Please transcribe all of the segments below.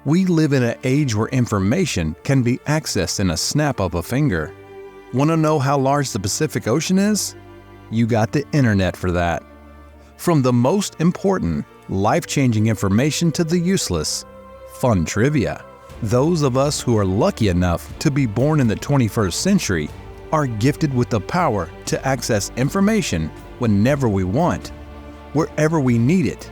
We live in an age where information can be accessed in a snap of a finger. Want to know how large the Pacific Ocean is? You got the internet for that. From the most important, life-changing information to the useless, fun trivia. Those of us who are lucky enough to be born in the 21st century are gifted with the power to access information whenever we want, wherever we need it.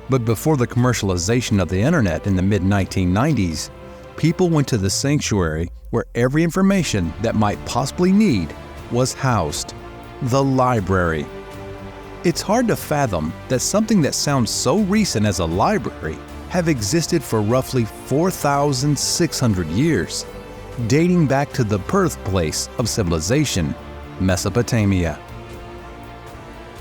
But before the commercialization of the internet in the mid-1990s, people went to the sanctuary where every information that might possibly need was housed, the library. It's hard to fathom that something that sounds so recent as a library have existed for roughly 4,600 years, dating back to the birthplace of civilization, Mesopotamia.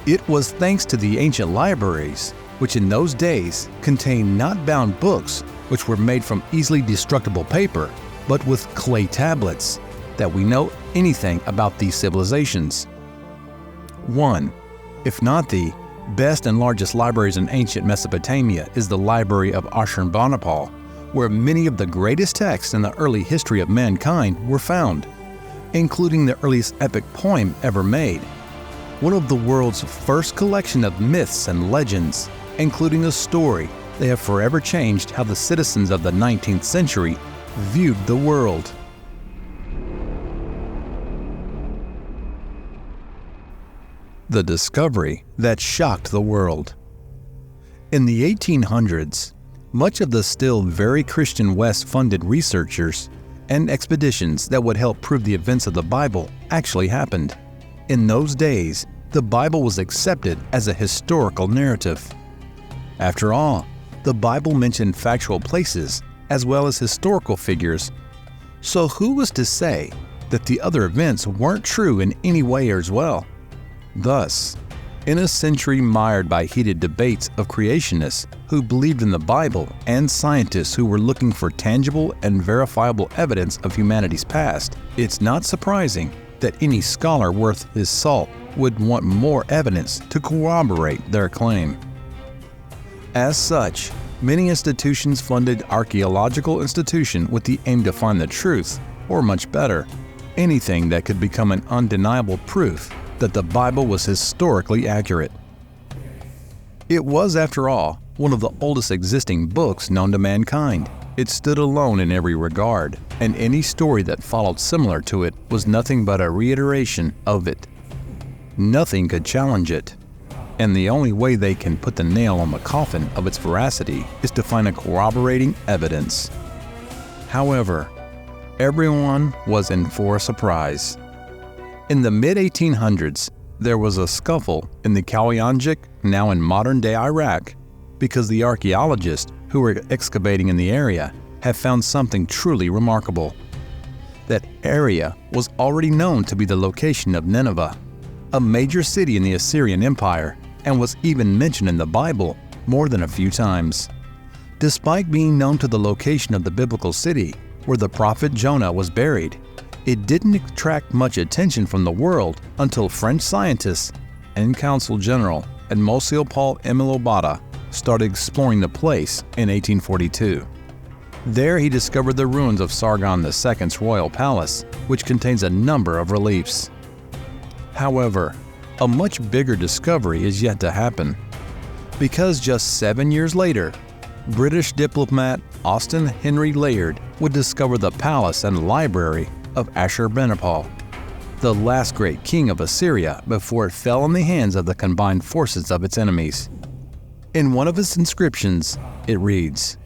It was thanks to the ancient libraries, which in those days contained not bound books which were made from easily destructible paper, but with clay tablets, that we know anything about these civilizations. One, if not the best and largest libraries in ancient Mesopotamia is the Library of Ashurbanipal, where many of the greatest texts in the early history of mankind were found, including the earliest epic poem ever made, one of the world's first collection of myths and legends, including a story that have forever changed how the citizens of the 19th century viewed the world. The discovery that shocked the world. In the 1800s, much of the still very Christian West funded researchers and expeditions that would help prove the events of the Bible actually happened. In those days, the Bible was accepted as a historical narrative. After all, the Bible mentioned factual places as well as historical figures. So who was to say that the other events weren't true in any way as well? Thus, in a century mired by heated debates of creationists who believed in the Bible and scientists who were looking for tangible and verifiable evidence of humanity's past, it's not surprising that any scholar worth his salt would want more evidence to corroborate their claim. As such, many institutions funded archaeological institutions with the aim to find the truth, or much better, anything that could become an undeniable proof that the Bible was historically accurate. It was, after all, one of the oldest existing books known to mankind. It stood alone in every regard, and any story that followed similar to it was nothing but a reiteration of it. Nothing could challenge it, and the only way they can put the nail on the coffin of its veracity is to find a corroborating evidence. However, everyone was in for a surprise. In the mid-1800s, there was a scuffle in the Kalyanjik, now in modern-day Iraq, because the archaeologists who were excavating in the area have found something truly remarkable. That area was already known to be the location of Nineveh, a major city in the Assyrian Empire, and was even mentioned in the Bible more than a few times. Despite being known to the location of the biblical city where the prophet Jonah was buried, it didn't attract much attention from the world until French scientists and consul general Admiral Paul Émile Lombard started exploring the place in 1842. There he discovered the ruins of Sargon II's royal palace, which contains a number of reliefs. However, a much bigger discovery is yet to happen, because just 7 years later, British diplomat Austen Henry Layard would discover the palace and library of Ashurbanipal, the last great king of Assyria before it fell in the hands of the combined forces of its enemies. In one of its inscriptions, it reads,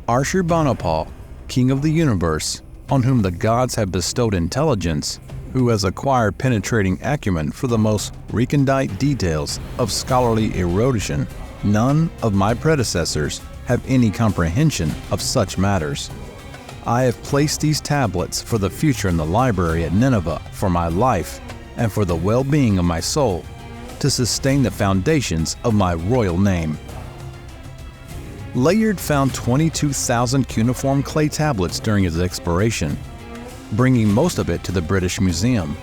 "Ashurbanipal, king of the universe, on whom the gods have bestowed intelligence, who has acquired penetrating acumen for the most recondite details of scholarly erudition, none of my predecessors have any comprehension of such matters. I have placed these tablets for the future in the library at Nineveh for my life and for the well-being of my soul, to sustain the foundations of my royal name." Layard found 22,000 cuneiform clay tablets during his exploration, bringing most of it to the British Museum.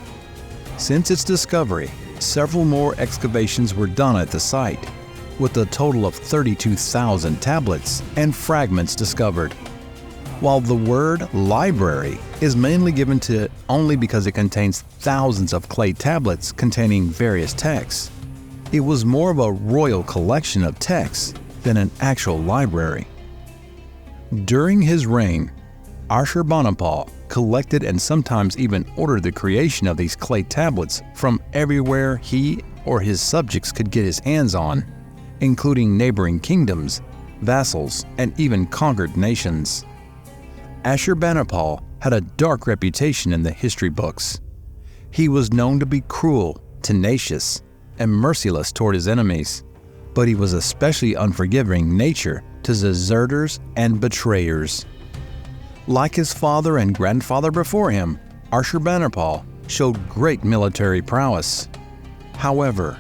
Since its discovery, several more excavations were done at the site, with a total of 32,000 tablets and fragments discovered. While the word library is mainly given to it only because it contains thousands of clay tablets containing various texts, it was more of a royal collection of texts than an actual library. During his reign, Ashurbanipal collected and sometimes even ordered the creation of these clay tablets from everywhere he or his subjects could get his hands on, including neighboring kingdoms, vassals, and even conquered nations. Ashurbanipal had a dark reputation in the history books. He was known to be cruel, tenacious, and merciless toward his enemies, but he was especially unforgiving nature to deserters and betrayers. Like his father and grandfather before him, Ashurbanipal showed great military prowess. However,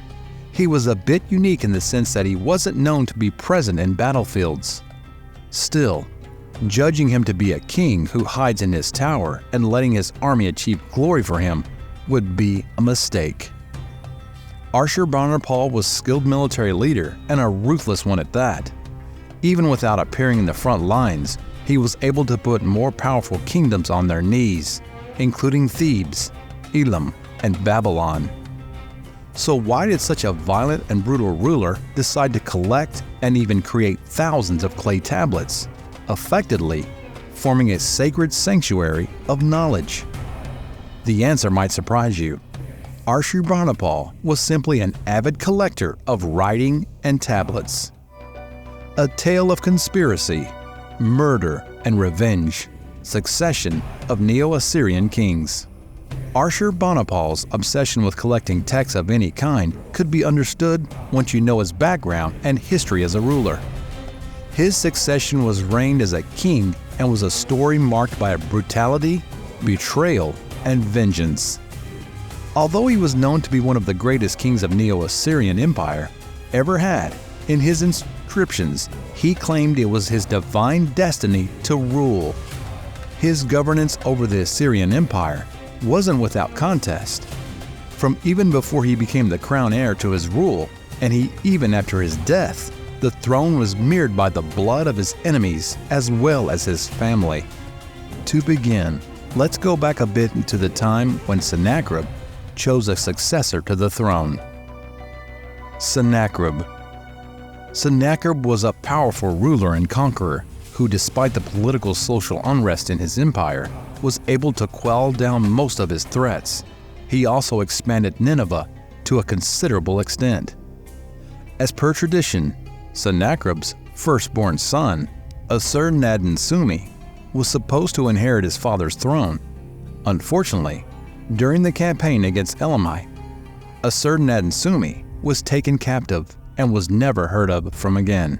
he was a bit unique in the sense that he wasn't known to be present in battlefields. Still, judging him to be a king who hides in his tower and letting his army achieve glory for him would be a mistake. Ashurbanipal was a skilled military leader and a ruthless one at that. Even without appearing in the front lines, he was able to put more powerful kingdoms on their knees, including Thebes, Elam, and Babylon. So why did such a violent and brutal ruler decide to collect and even create thousands of clay tablets, effectively forming a sacred sanctuary of knowledge? The answer might surprise you. Ashurbanipal was simply an avid collector of writing and tablets. A tale of conspiracy, murder, and revenge, succession of Neo-Assyrian kings. Ashurbanipal's obsession with collecting texts of any kind could be understood once you know his background and history as a ruler. His succession was reigned as a king and was a story marked by brutality, betrayal, and vengeance. Although he was known to be one of the greatest kings of Neo-Assyrian Empire ever had, in his inscriptions, he claimed it was his divine destiny to rule. His governance over the Assyrian Empire wasn't without contest. From even before he became the crown heir to his rule, and even after his death, the throne was mirrored by the blood of his enemies as well as his family. To begin, let's go back a bit into the time when Sennacherib chose a successor to the throne. Sennacherib was a powerful ruler and conqueror who, despite the political social unrest in his empire, was able to quell down most of his threats. He also expanded Nineveh to a considerable extent. As per tradition, Sennacherib's firstborn son, Assur-nadin-Sumi, was supposed to inherit his father's throne. Unfortunately, during the campaign against Elamite, Assur-nadin-Sumi was taken captive and was never heard of from again,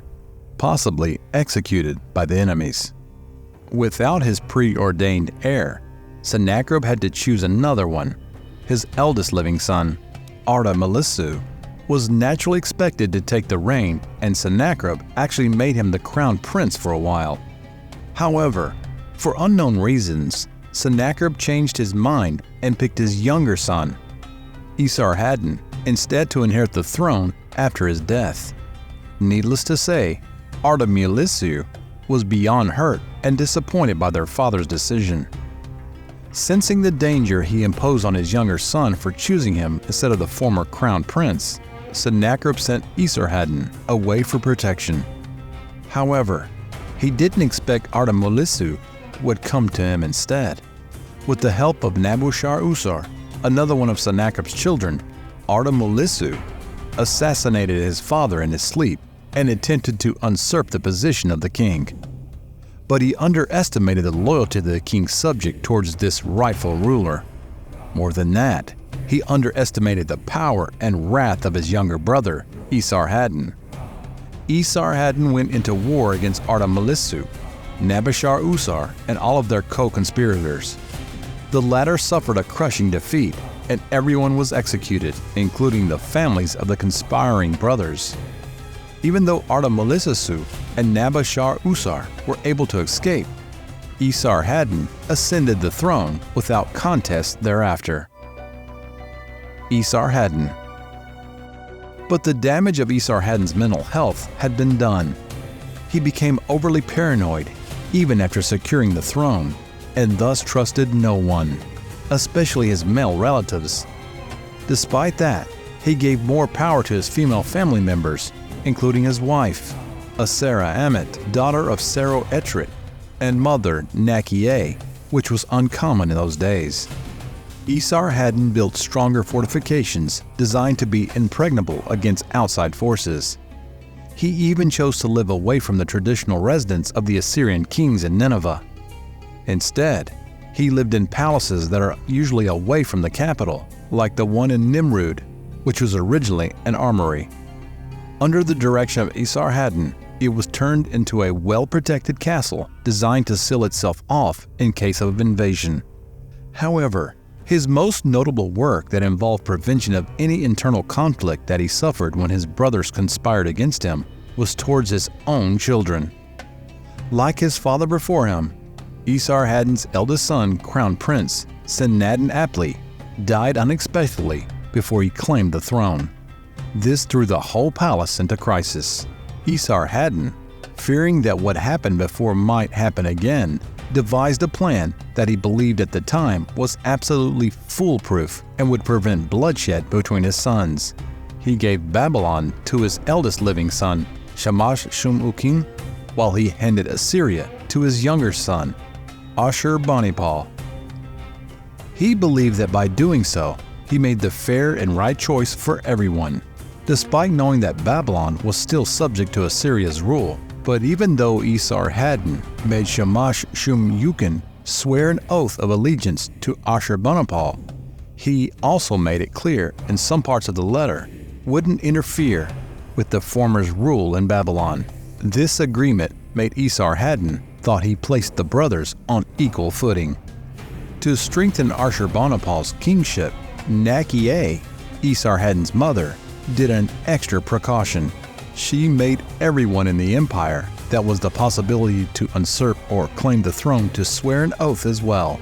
possibly executed by the enemies. Without his preordained heir, Sennacherib had to choose another one. His eldest living son, Artamelissu, was naturally expected to take the reign, and Sennacherib actually made him the crown prince for a while. However, for unknown reasons, Sennacherib changed his mind and picked his younger son, Esarhaddon, instead to inherit the throne after his death. Needless to say, Artamelissu was beyond hurt and disappointed by their father's decision. Sensing the danger he imposed on his younger son for choosing him instead of the former crown prince, Sennacherib sent Esarhaddon away for protection. However, he didn't expect Artamelissu would come to him instead. With the help of Nabushar-Usar, another one of Sennacherib's children, Artamelissu assassinated his father in his sleep and attempted to usurp the position of the king. But he underestimated the loyalty of the king's subject towards this rightful ruler. More than that, he underestimated the power and wrath of his younger brother, Esarhaddon. Esarhaddon went into war against Artamelissu, Nabushar-Usar, and all of their co-conspirators. The latter suffered a crushing defeat, and everyone was executed, including the families of the conspiring brothers. Even though Artamelissu and Nabushar-Usar were able to escape, Esarhaddon ascended the throne without contest thereafter. Esarhaddon. But the damage of Esarhaddon's mental health had been done. He became overly paranoid, even after securing the throne, and thus trusted no one, especially his male relatives. Despite that, he gave more power to his female family members, including his wife, Asera Amet, daughter of Sero-Etrit, and mother Nakié, which was uncommon in those days. Esarhaddon built stronger fortifications designed to be impregnable against outside forces. He even chose to live away from the traditional residence of the Assyrian kings in Nineveh. Instead, he lived in palaces that are usually away from the capital, like the one in Nimrud, which was originally an armory. Under the direction of Esarhaddon, it was turned into a well-protected castle designed to seal itself off in case of invasion. However, his most notable work that involved prevention of any internal conflict that he suffered when his brothers conspired against him was towards his own children. Like his father before him, Esarhaddon's eldest son, Crown Prince Sin-nadin-apli, died unexpectedly before he claimed the throne. This threw the whole palace into crisis. Esarhaddon, fearing that what happened before might happen again, devised a plan that he believed at the time was absolutely foolproof and would prevent bloodshed between his sons. He gave Babylon to his eldest living son, Shamash-shum-ukin, while he handed Assyria to his younger son, Ashurbanipal. He believed that by doing so, he made the fair and right choice for everyone, despite knowing that Babylon was still subject to Assyria's rule. But even though Esarhaddon made Shamash-shum-ukin swear an oath of allegiance to Ashurbanipal, he also made it clear in some parts of the letter wouldn't interfere with the former's rule in Babylon. This agreement made Esarhaddon thought he placed the brothers on equal footing. To strengthen Ashurbanipal's kingship, Nakié, Esarhaddon's mother, did an extra precaution. She made everyone in the empire that was the possibility to usurp or claim the throne to swear an oath as well,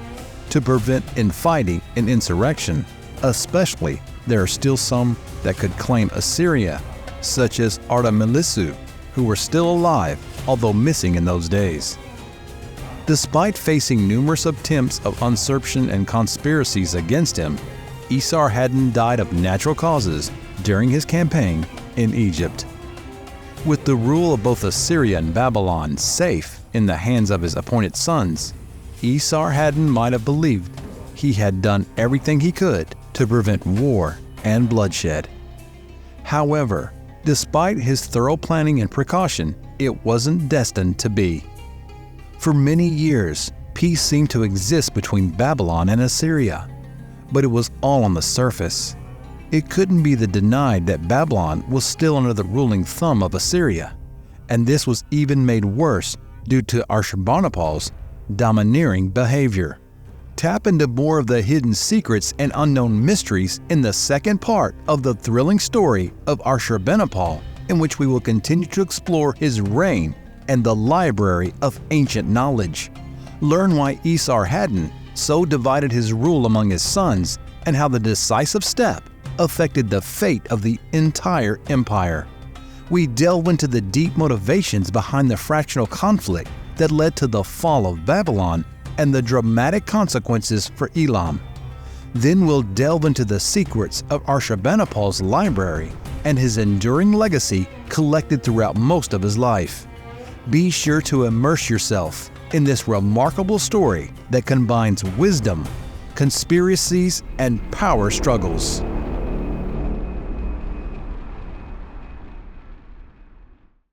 to prevent infighting and insurrection. Especially, there are still some that could claim Assyria, such as Artamilisu, who were still alive, although missing in those days. Despite facing numerous attempts of usurpation and conspiracies against him, Esarhaddon died of natural causes during his campaign in Egypt. With the rule of both Assyria and Babylon safe in the hands of his appointed sons, Esarhaddon might have believed he had done everything he could to prevent war and bloodshed. However, despite his thorough planning and precaution, it wasn't destined to be. For many years, peace seemed to exist between Babylon and Assyria, but it was all on the surface. It couldn't be denied that Babylon was still under the ruling thumb of Assyria, and this was even made worse due to Ashurbanipal's domineering behavior. Tap into more of the hidden secrets and unknown mysteries in the second part of the thrilling story of Ashurbanipal, in which we will continue to explore his reign and the library of ancient knowledge. Learn why Esarhaddon so divided his rule among his sons and how the decisive step affected the fate of the entire empire. We delve into the deep motivations behind the fractional conflict that led to the fall of Babylon and the dramatic consequences for Elam. Then we'll delve into the secrets of Ashurbanipal's library and his enduring legacy collected throughout most of his life. Be sure to immerse yourself in this remarkable story that combines wisdom, conspiracies, and power struggles.